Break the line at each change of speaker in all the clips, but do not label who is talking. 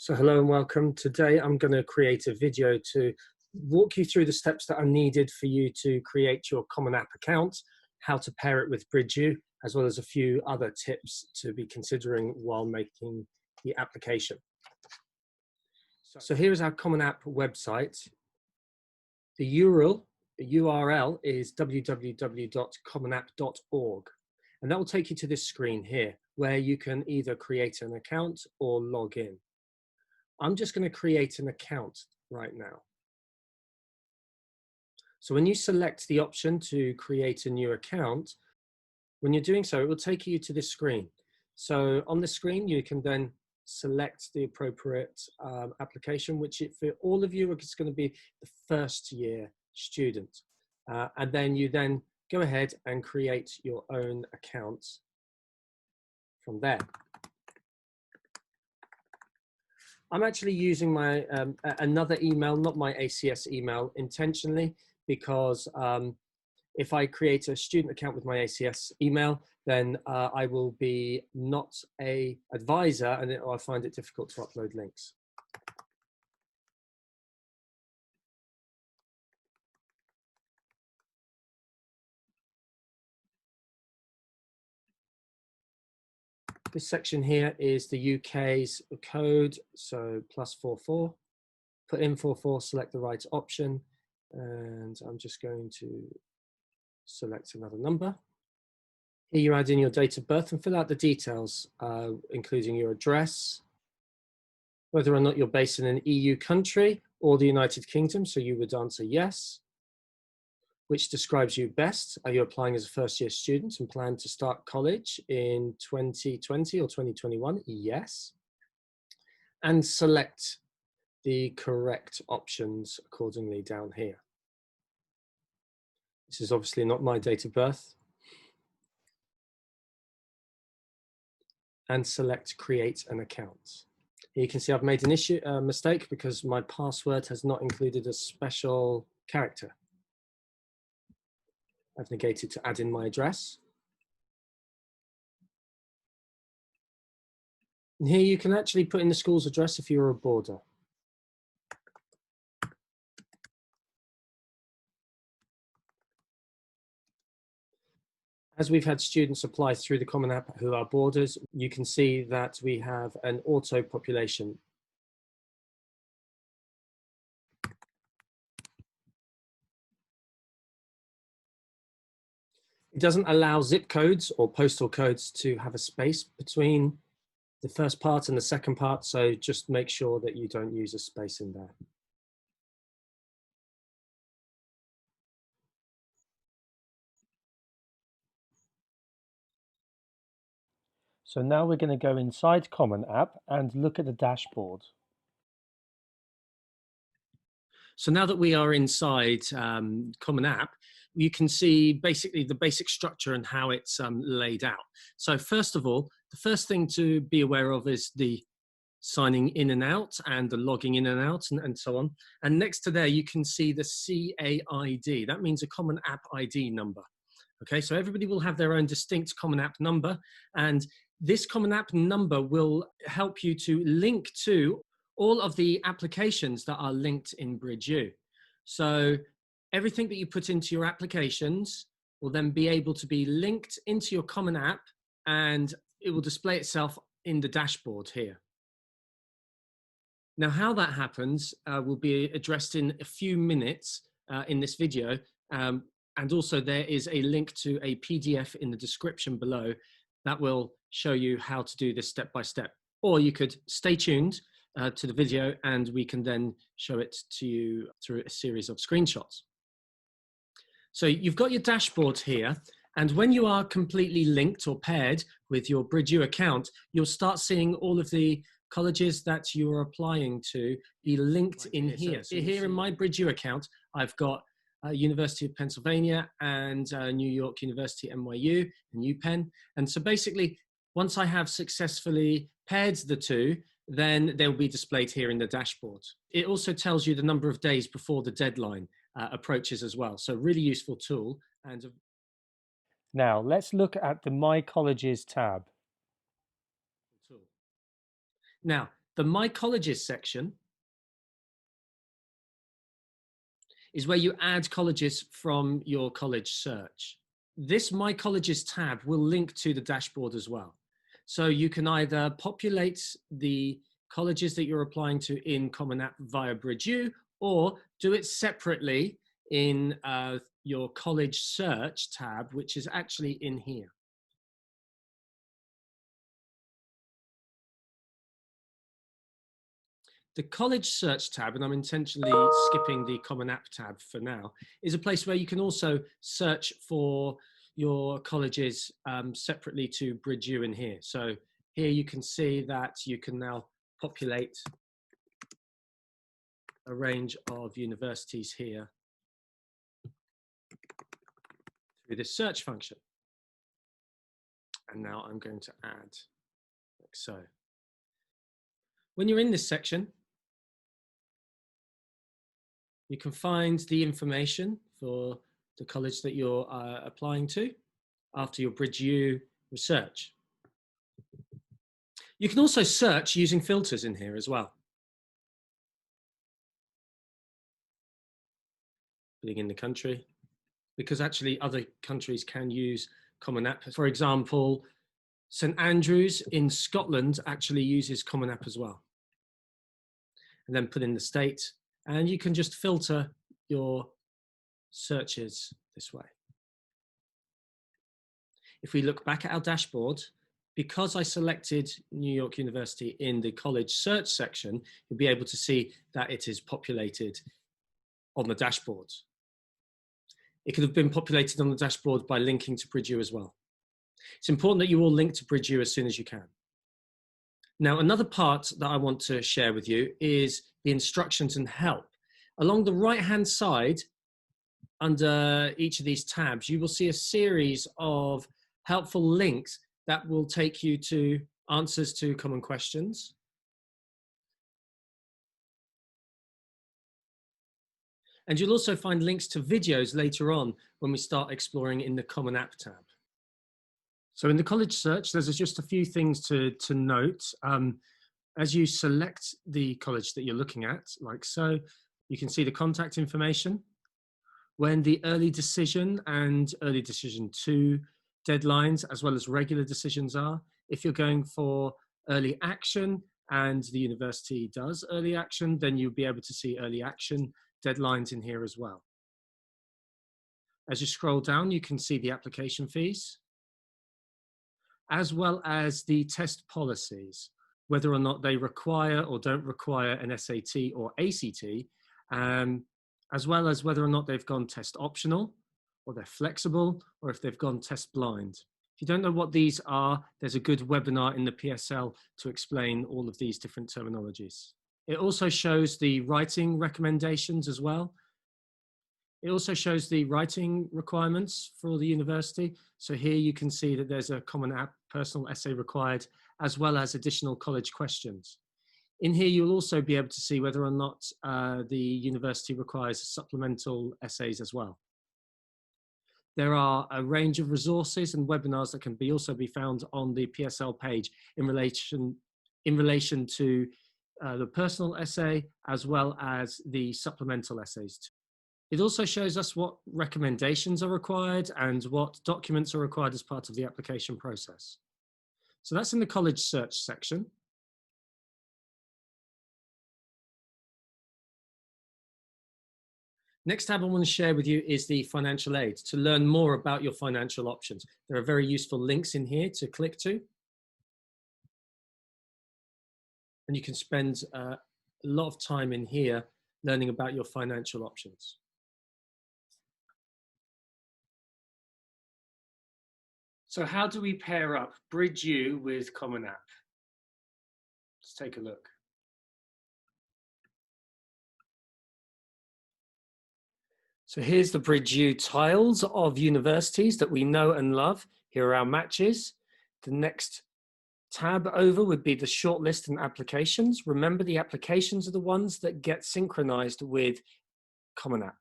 So hello and welcome. Today I'm going to create a video to walk you through the steps that are needed for you to create your CommonApp account, how to pair it with BridgeU, as well as a few other tips to be considering while making the application. So here is our CommonApp website. The URL is www.commonapp.org, and that will take you to this screen here where you can either create an account or log in. I'm just going to create an account right now. So when you select the option to create a new account, when you're doing so, it will take you to this screen. So on the screen, you can then select the appropriate application, which for all of you is going to be the first year student. And then you then go ahead and create your own account from there. I'm actually using my another email, not my ACS email, intentionally, because if I create a student account with my ACS email, then I will be not an advisor, and I find it difficult to upload links. This section here is the UK's code, so +44. Put in 44, select the right option, and I'm just going to select another number. Here you add in your date of birth and fill out the details, including your address, whether or not you're based in an EU country or the United Kingdom, so you would answer yes. Which describes you best? Are you applying as a first-year student and plan to start college in 2020 or 2021? Yes. And select the correct options accordingly down here. This is obviously not my date of birth. And select create an account. Here you can see I've made an mistake because my password has not included a special character. I've negated to add in my address. And here you can actually put in the school's address if you're a boarder. As we've had students apply through the CommonApp who are boarders, you can see that we have an auto population. It doesn't allow zip codes or postal codes to have a space between the first part and the second part, so just make sure that you don't use a space in there. So now we're going to go inside CommonApp and look at the dashboard. So now that we are inside CommonApp, you can see basically the basic structure and how it's laid out. So first of all, the first thing to be aware of is the signing in and out and the logging in and out and so on. And next to there, you can see the CAID. That means a Common App ID number. Okay, so everybody will have their own distinct Common App number, and this Common App number will help you to link to all of the applications that are linked in BridgeU. So everything that you put into your applications will then be able to be linked into your Common App, and it will display itself in the dashboard here. Now, how that happens will be addressed in a few minutes in this video. And also there is a link to a PDF in the description below that will show you how to do this step by step. Or you could stay tuned to the video and we can then show it to you through a series of screenshots. So you've got your dashboard here, and when you are completely linked or paired with your BridgeU account, you'll start seeing all of the colleges that you are applying to be linked in here. So here in my BridgeU account, I've got University of Pennsylvania and New York University, NYU, and UPenn. And so basically, once I have successfully paired the two, then they'll be displayed here in the dashboard. It also tells you the number of days before the deadline approaches as well. So really useful tool. And now let's look at the My Colleges tab. Now, The My Colleges section is where you add colleges from your college search. This My Colleges tab will link to the dashboard as well. So you can either populate the colleges that you're applying to in CommonApp via BridgeU, or do it separately in your college search tab, which is actually in here. The college search tab, and I'm intentionally skipping the CommonApp tab for now, is a place where you can also search for your colleges separately to BridgeU in here. So here you can see that you can now populate a range of universities here through this search function. And now I'm going to add like so. When you're in this section, you can find the information for the college that you're applying to after your BridgeU research. You can also search using filters in here as well. Putting in the country, because actually other countries can use CommonApp. For example, St Andrews in Scotland actually uses CommonApp as well. And then put in the state, and you can just filter your searches this way. If we look back at our dashboard, because I selected New York University in the college search section, you'll be able to see that it is populated on the dashboard. It could have been populated on the dashboard by linking to BridgeU as well. It's important that you all link to BridgeU as soon as you can. Now, another part that I want to share with you is the instructions and help. Along the right-hand side, under each of these tabs, you will see a series of helpful links that will take you to answers to common questions. And you'll also find links to videos later on when we start exploring in the CommonApp tab. So in the college search, there's just a few things to note. As you select the college that you're looking at, like so, you can see the contact information, when the early decision and early decision 2 deadlines, as well as regular decisions are. If you're going for early action and the university does early action, then you'll be able to see early action deadlines in here as well. As you scroll down, you can see the application fees, as well as the test policies, whether or not they require or don't require an SAT or ACT, as well as whether or not they've gone test optional, or they're flexible, or if they've gone test blind. If you don't know what these are, there's a good webinar in the PSL to explain all of these different terminologies. It also shows the writing recommendations as well. It also shows the writing requirements for the university. So here you can see that there's a CommonApp personal essay required, as well as additional college questions. In here, you'll also be able to see whether or not the university requires supplemental essays as well. There are a range of resources and webinars that can also be found on the PSL page in relation to the personal essay, as well as the supplemental essays. It also shows us what recommendations are required and what documents are required as part of the application process. So that's in the college search section. Next tab I want to share with you is the financial aid. To learn more about your financial options, there are very useful links in here to click to. And you can spend a lot of time in here learning about your financial options. So how do we pair up BridgeU with CommonApp? Let's take a look. So here's the BridgeU tiles of universities that we know and love. Here are our matches. The next tab over would be the shortlist and applications. Remember, the applications are the ones that get synchronized with CommonApp.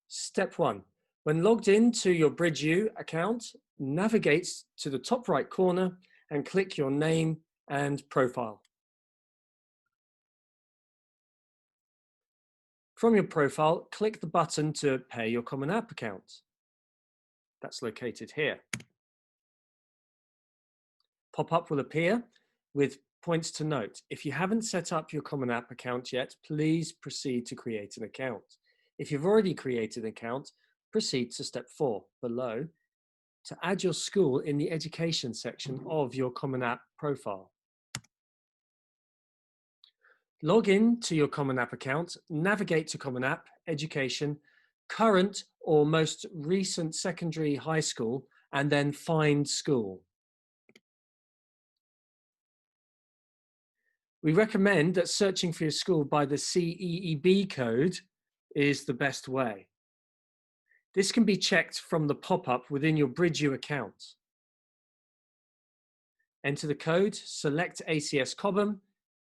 Step 1. When logged into your BridgeU account, navigate to the top right corner and click your name and profile. From your profile, click the button to pay your Common App account. That's located here. Pop-up will appear with points to note. If you haven't set up your Common App account yet, please proceed to create an account. If you've already created an account, proceed to step 4 below to add your school in the education section of your Common App profile. Log in to your Common App account, navigate to Common App, Education, current or most recent secondary high school, and then find school. We recommend that searching for your school by the CEEB code is the best way. This can be checked from the pop-up within your BridgeU account. Enter the code, select ACS Cobham,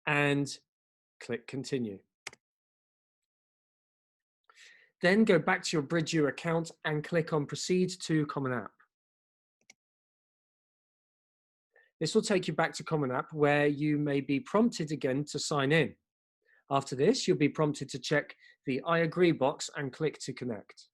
and click Continue. Then go back to your BridgeU account and click on Proceed to Common App. This will take you back to Common App where you may be prompted again to sign in. After this, you'll be prompted to check the I agree box and click to connect.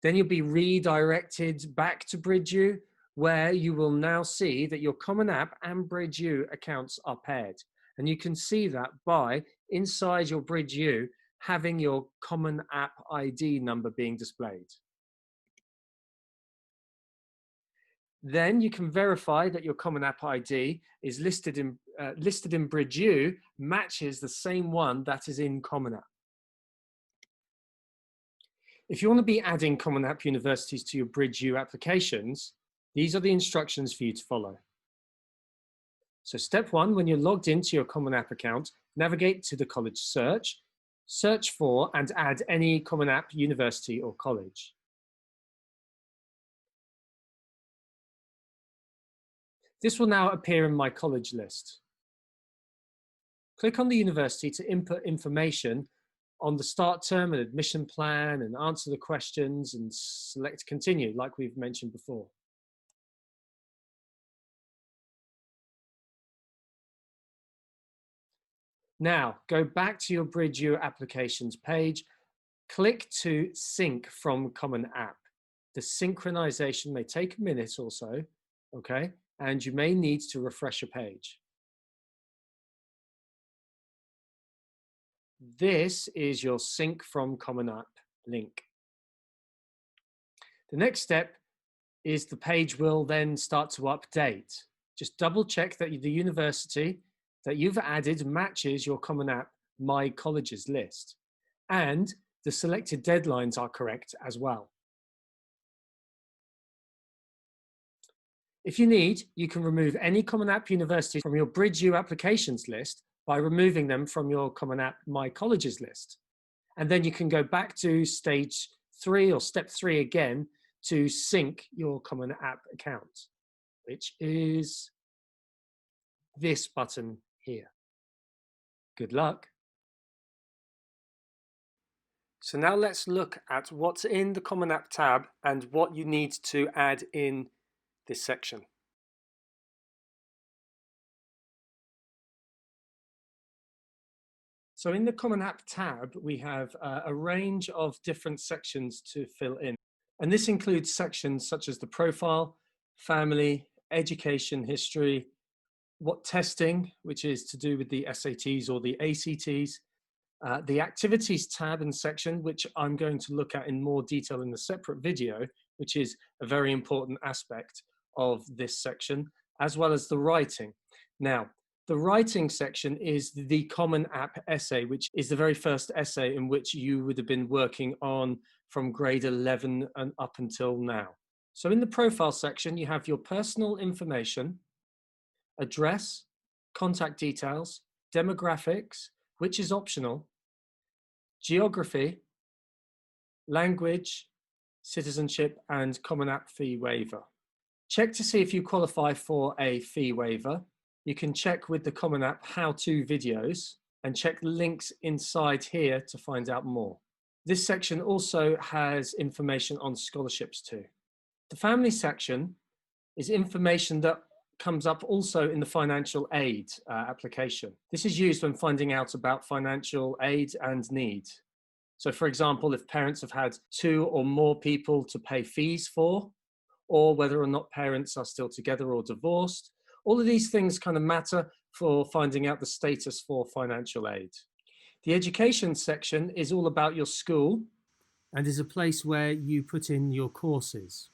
Then you'll be redirected back to BridgeU where you will now see that your Common App and BridgeU accounts are paired. And you can see that by inside your BridgeU having your Common App ID number being displayed. Then you can verify that your Common App ID is listed in BridgeU matches the same one that is in Common App. If you want to be adding Common App universities to your BridgeU applications, these are the instructions for you to follow. So step 1, when you're logged into your Common App account, navigate to the college search, search for and add any Common App university or college. This will now appear in my college list. Click on the university to input information on the start term and admission plan and answer the questions and select continue like we've mentioned before. Now go back to your BridgeU applications page, click to sync from Common App. The synchronization may take a minute or so, okay? And you may need to refresh a page. This is your sync from Common App link. The next step is the page will then start to update. Just double check that the university that you've added matches your Common App My Colleges list, and the selected deadlines are correct as well. If you need, you can remove any Common App university from your BridgeU applications list by removing them from your Common App My Colleges list. And then you can go back to stage 3 or step 3 again to sync your Common App account, which is this button here. Good luck. So now let's look at what's in the Common App tab and what you need to add in this section. So in the Common App tab, we have a range of different sections to fill in. And this includes sections such as the profile, family, education history, what testing, which is to do with the SATs or the ACTs, the activities tab and section, which I'm going to look at in more detail in a separate video, which is a very important aspect of this section, as well as the writing. Now, the writing section is the Common App essay, which is the very first essay in which you would have been working on from grade 11 and up until now. So in the profile section, you have your personal information, address, contact details, demographics, which is optional, geography, language, citizenship, and Common App fee waiver. Check to see if you qualify for a fee waiver. You can check with the Common App how-to videos and check the links inside here to find out more. This section also has information on scholarships too. The family section is information that comes up also in the financial aid application. This is used when finding out about financial aid and need. So for example, if parents have had 2 or more people to pay fees for, or whether or not parents are still together or divorced, all of these things kind of matter for finding out the status for financial aid. The education section is all about your school and is a place where you put in your courses.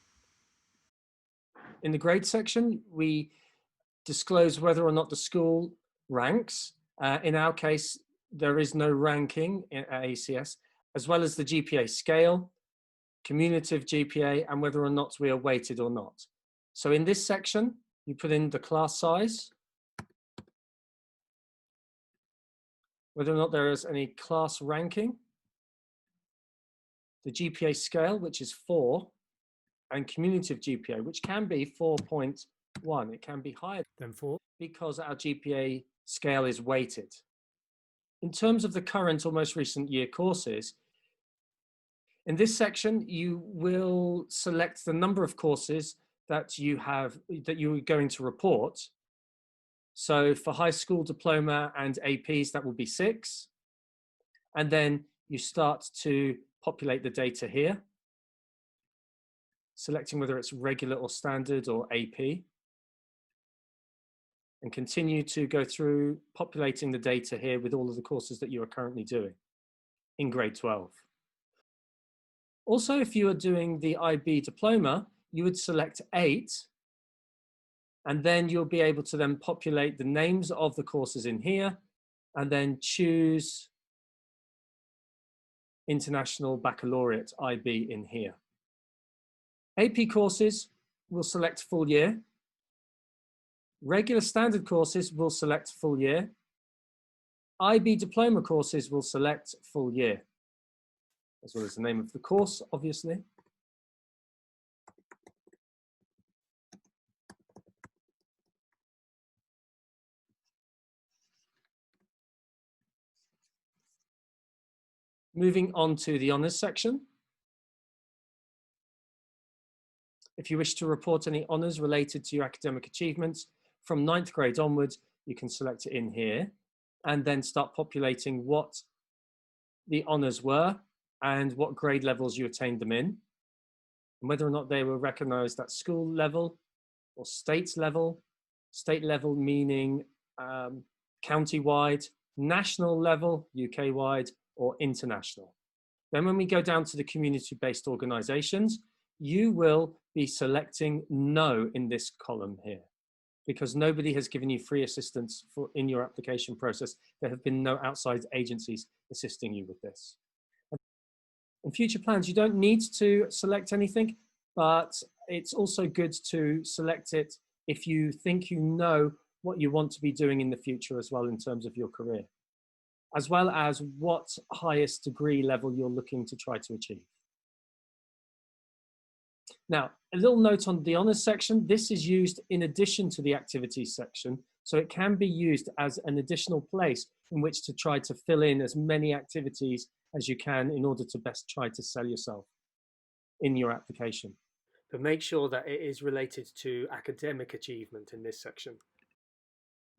In the grade section, we disclose whether or not the school ranks. In our case, there is no ranking at ACS, as well as the GPA scale, cumulative GPA, and whether or not we are weighted or not. So in this section, you put in the class size, whether or not there is any class ranking, the GPA scale, which is 4, and cumulative GPA, which can be 4.1. It can be higher than 4 because our GPA scale is weighted. In terms of the current or most recent year courses, in this section, you will select the number of courses that you are going to report. So for high school diploma and APs, that will be 6. And then you start to populate the data here, selecting whether it's regular or standard or AP, and continue to go through populating the data here with all of the courses that you are currently doing in grade 12. Also, if you are doing the IB diploma, you would select 8, and then you'll be able to then populate the names of the courses in here, and then choose International Baccalaureate IB in here. AP courses will select full year. Regular standard courses will select full year. IB diploma courses will select full year, as well as the name of the course, obviously. Moving on to the honours section. If you wish to report any honours related to your academic achievements from 9th grade onwards, you can select it in here and then start populating what the honours were and what grade levels you attained them in, and whether or not they were recognised at school level or state level meaning county-wide, national level, UK-wide, or international. Then when we go down to the community-based organisations, you will be selecting no in this column here, because nobody has given you free assistance in your application process. There have been no outside agencies assisting you with this. In future plans, you don't need to select anything, but it's also good to select it if you think you know what you want to be doing in the future as well in terms of your career, as well as what highest degree level you're looking to try to achieve. Now, a little note on the honours section. This is used in addition to the activities section, so it can be used as an additional place in which to try to fill in as many activities as you can in order to best try to sell yourself in your application. But make sure that it is related to academic achievement in this section.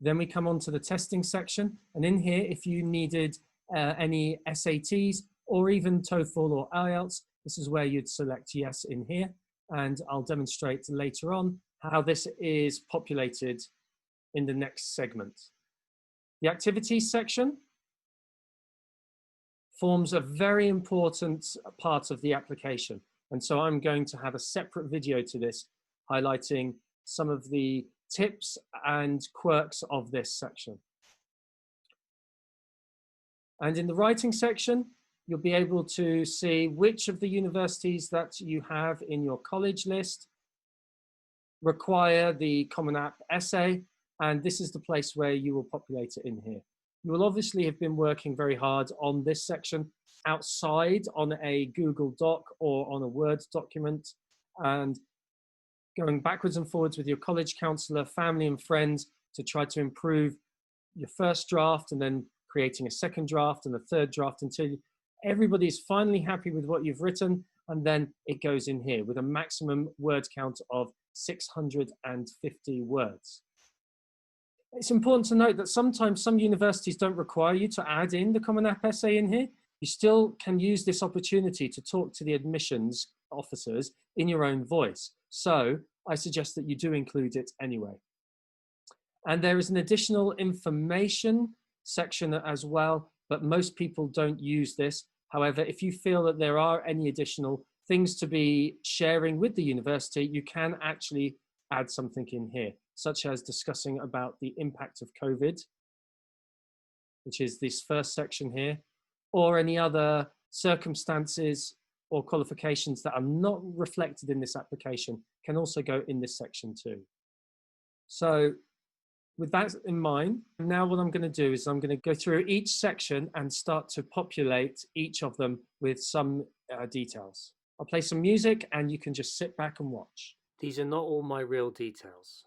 Then we come on to the testing section, and in here, if you needed any SATs or even TOEFL or IELTS, this is where you'd select yes in here, and I'll demonstrate later on how this is populated in the next segment. The activities section forms a very important part of the application, and so I'm going to have a separate video to this highlighting some of the tips and quirks of this section. And in the writing section, you'll be able to see which of the universities that you have in your college list require the CommonApp essay, and this is the place where you will populate it in here. You will obviously have been working very hard on this section outside on a Google Doc or on a Word document, and going backwards and forwards with your college counsellor, family and friends to try to improve your first draft, and then creating a second draft and a third draft until everybody's finally happy with what you've written, and then it goes in here with a maximum word count of 650 words. It's important to note that sometimes some universities don't require you to add in the Common App essay in here. You still can use this opportunity to talk to the admissions officers in your own voice. So I suggest that you do include it anyway. And there is an additional information section as well, but most people don't use this. However, if you feel that there are any additional things to be sharing with the university, you can actually add something in here, such as discussing about the impact of COVID, which is this first section here, or any other circumstances or qualifications that are not reflected in this application can also go in this section too. So with that in mind, now what I'm going to do is I'm going to go through each section and start to populate each of them with some details. I'll play some music and you can just sit back and watch. These are not all my real details.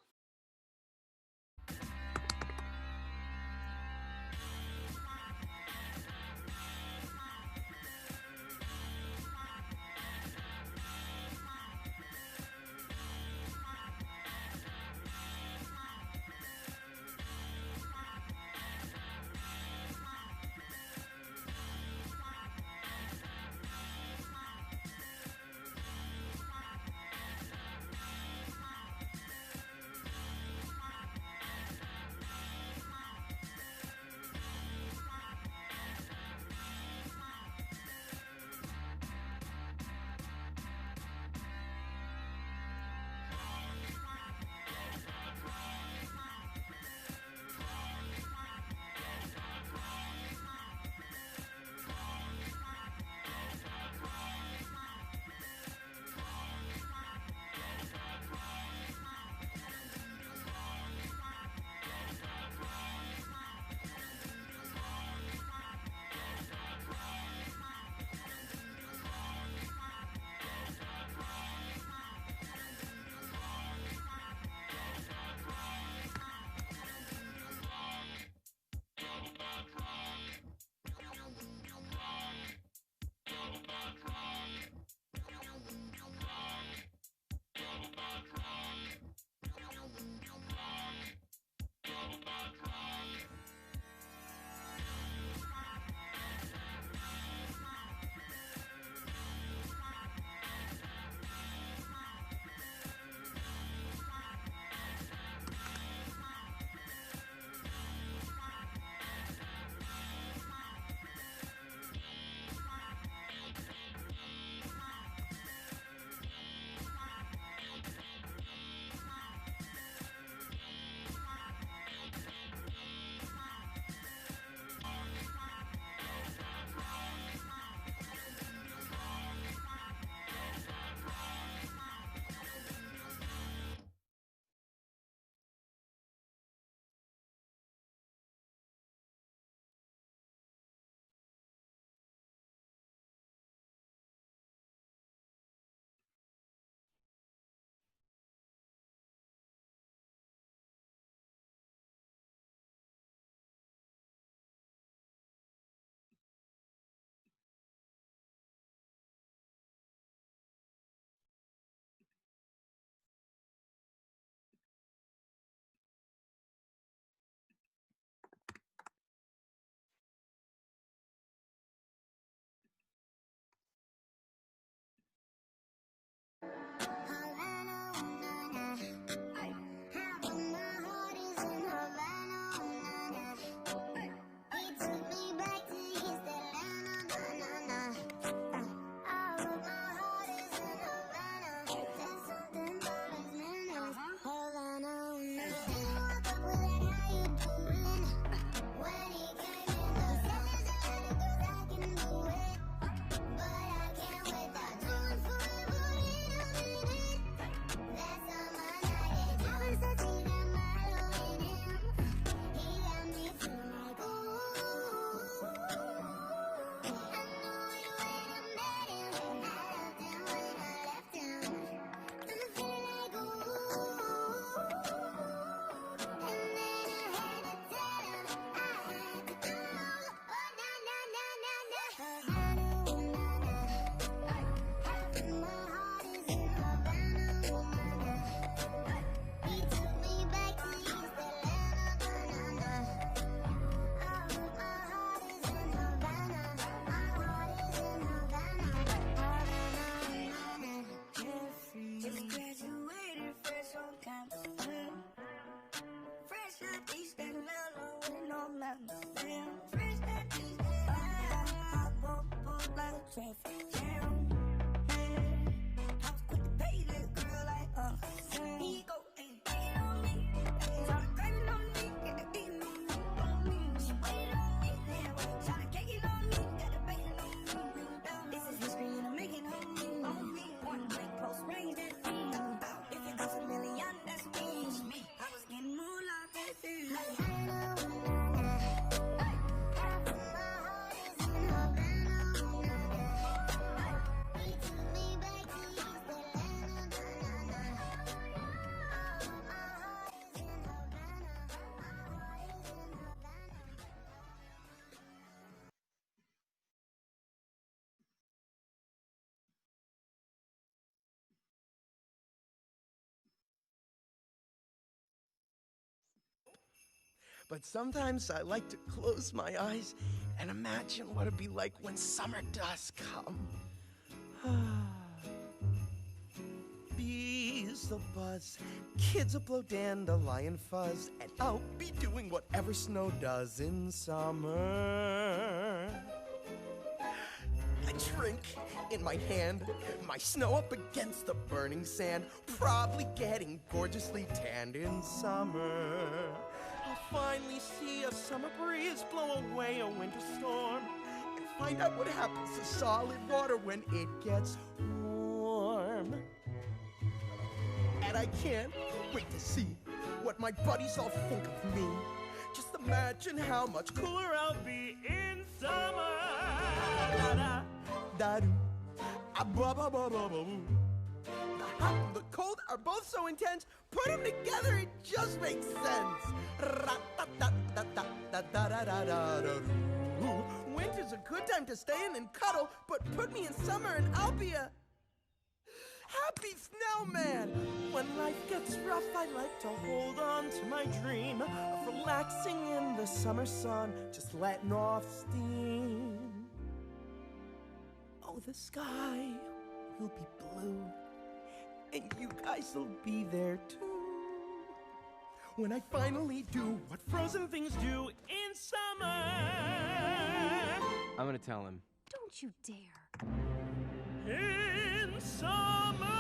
But sometimes I like to close my eyes and imagine what it'd be like when summer does come. Bees will buzz, kids will blow dandelion fuzz, and I'll be doing whatever snow does in summer. A drink in my hand, my snow up against the burning sand, probably getting gorgeously tanned in summer. I'll finally see a summer breeze blow away a winter storm, and find out what happens to solid water when it gets warm. And I can't wait to see what my buddies all think of me. Just imagine how much cooler I'll be in summer. Da-da, da-doo, ah-ba-ba-ba-ba-ba-boo. The hot and the cold are both so intense, put them together, it just makes sense. Ra-ta-ta-ta-ta-ta-da-da-da-da-doo. Winter's a good time to stay in and cuddle, but put me in summer and I'll be a happy snowman. When life gets rough, I like to hold on to my dream of relaxing in the summer sun, just letting off steam. Oh, the sky will be blue, and you guys will be there too. When I finally do what frozen things do in summer.
I'm gonna tell him.
Don't you dare.
In summer.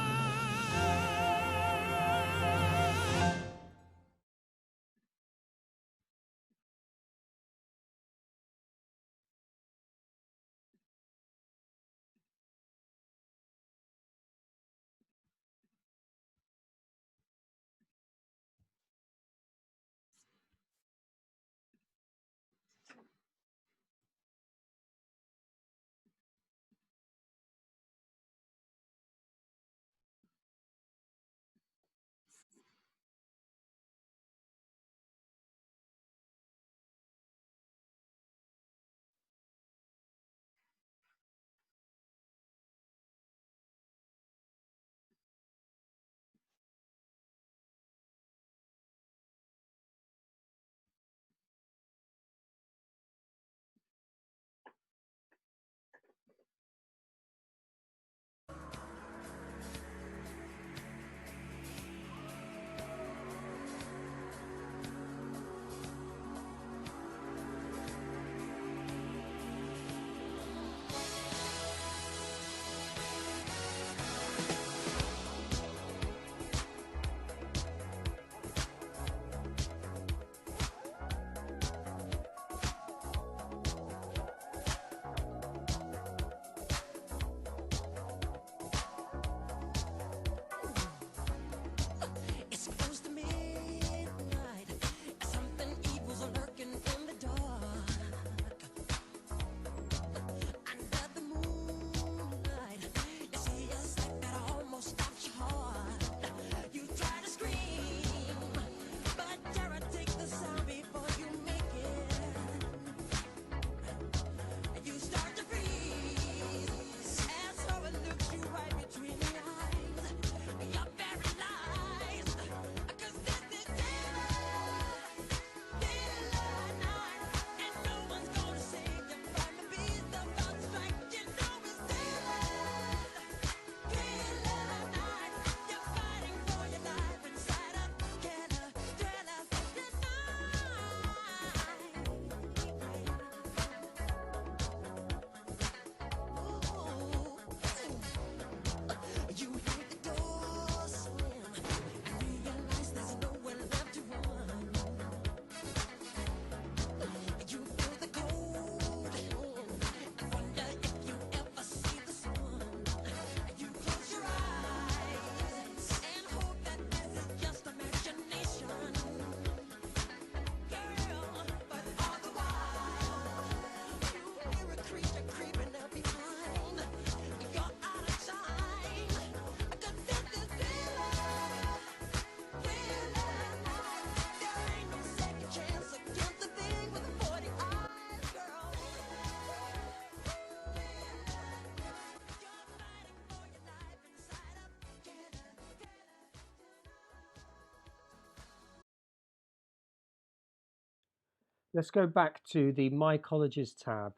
let's go back to the My Colleges tab.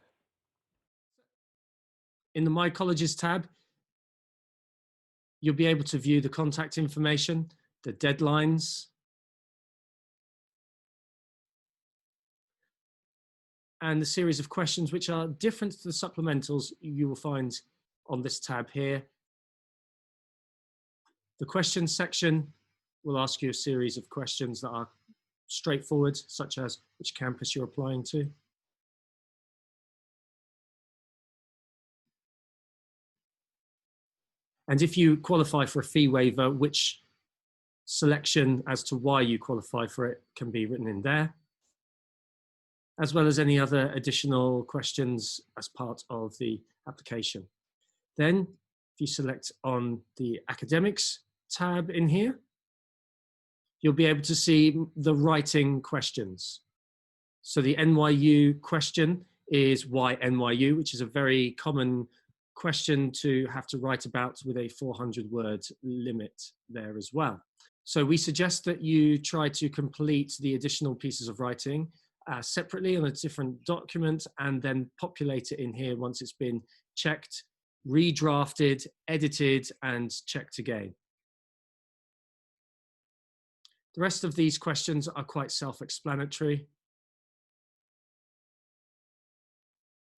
In the My Colleges tab, you'll be able to view the contact information, the deadlines, and the series of questions which are different to the supplementals you will find on this tab here. The questions section will ask you a series of questions that are straightforward, such as which campus you're applying to. And if you qualify for a fee waiver, which selection as to why you qualify for it can be written in there, as well as any other additional questions as part of the application. Then, if you select on the academics tab in here, you'll be able to see the writing questions. So the NYU question is why NYU, which is a very common question to have to write about with a 400-word limit there as well. So we suggest that you try to complete the additional pieces of writing separately on a different document and then populate it in here once it's been checked, redrafted, edited, and checked again. The rest of these questions are quite self-explanatory.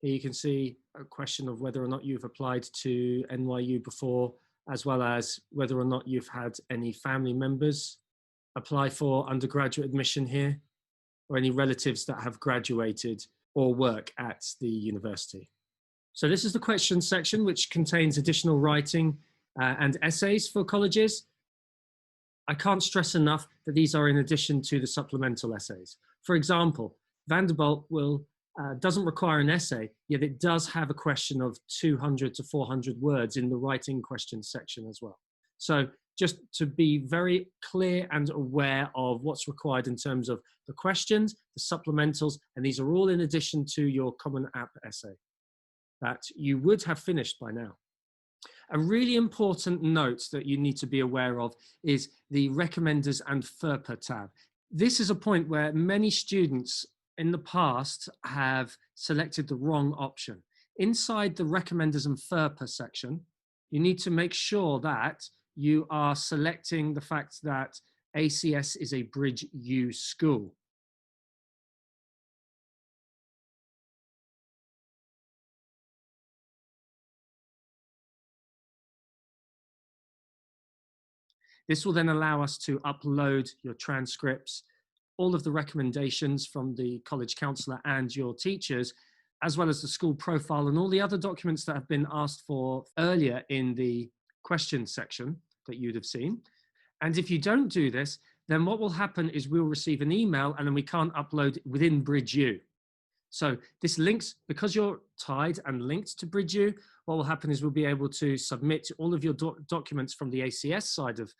Here you can see a question of whether or not you've applied to NYU before, as well as whether or not you've had any family members apply for undergraduate admission here, or any relatives that have graduated or work at the university. So this is the question section, which contains additional writing and essays for colleges. I can't stress enough that these are in addition to the supplemental essays. For example, Vanderbilt doesn't require an essay, yet it does have a question of 200 to 400 words in the writing questions section as well. So just to be very clear and aware of what's required in terms of the questions, the supplementals, and these are all in addition to your CommonApp essay that you would have finished by now. A really important note that you need to be aware of is the Recommenders and FERPA tab. This is a point where many students in the past have selected the wrong option. Inside the Recommenders and FERPA section, you need to make sure that you are selecting the fact that ACS is a Bridge U school. This will then allow us to upload your transcripts, all of the recommendations from the college counsellor and your teachers, as well as the school profile and all the other documents that have been asked for earlier in the questions section that you'd have seen. And if you don't do this, then what will happen is we'll receive an email and then we can't upload it within Bridge U. So this links, because you're tied and linked to Bridge U, what will happen is we'll be able to submit all of your documents from the ACS side of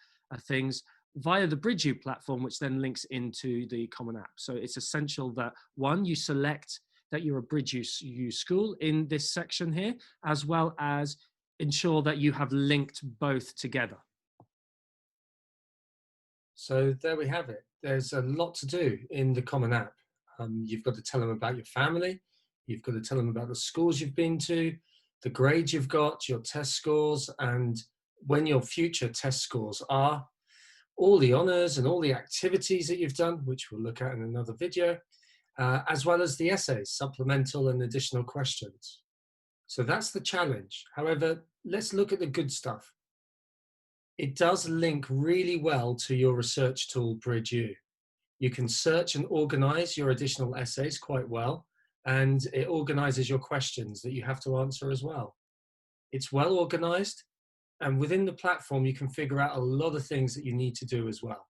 things via the Bridge U platform, which then links into the CommonApp. So it's essential that, one, you select that you're a Bridge U school in this section here, as well as ensure that you have linked both together. So there we have it. There's a lot to do in the CommonApp. You've got to tell them about your family. You've got to tell them about the schools you've been to, the grades you've got, your test scores, and when your future test scores are, all the honours and all the activities that you've done, which we'll look at in another video, as well as the essays, supplemental and additional questions. So that's the challenge. However, let's look at the good stuff. It does link really well to your research tool, Bridge U. You can search and organise your additional essays quite well, and it organises your questions that you have to answer as well. It's well organised, and within the platform, you can figure out a lot of things that you need to do as well.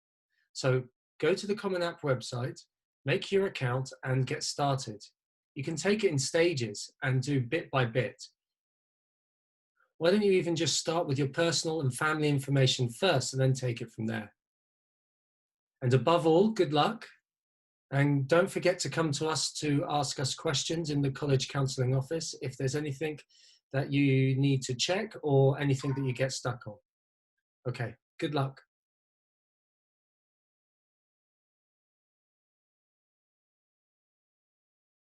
So go to the CommonApp website, make your account, and get started. You can take it in stages and do bit by bit. Why don't you even just start with your personal and family information first and then take it from there? And above all, good luck. And don't forget to come to us to ask us questions in the College Counselling office if there's anything that you need to check or anything that you get stuck on. Okay, good luck.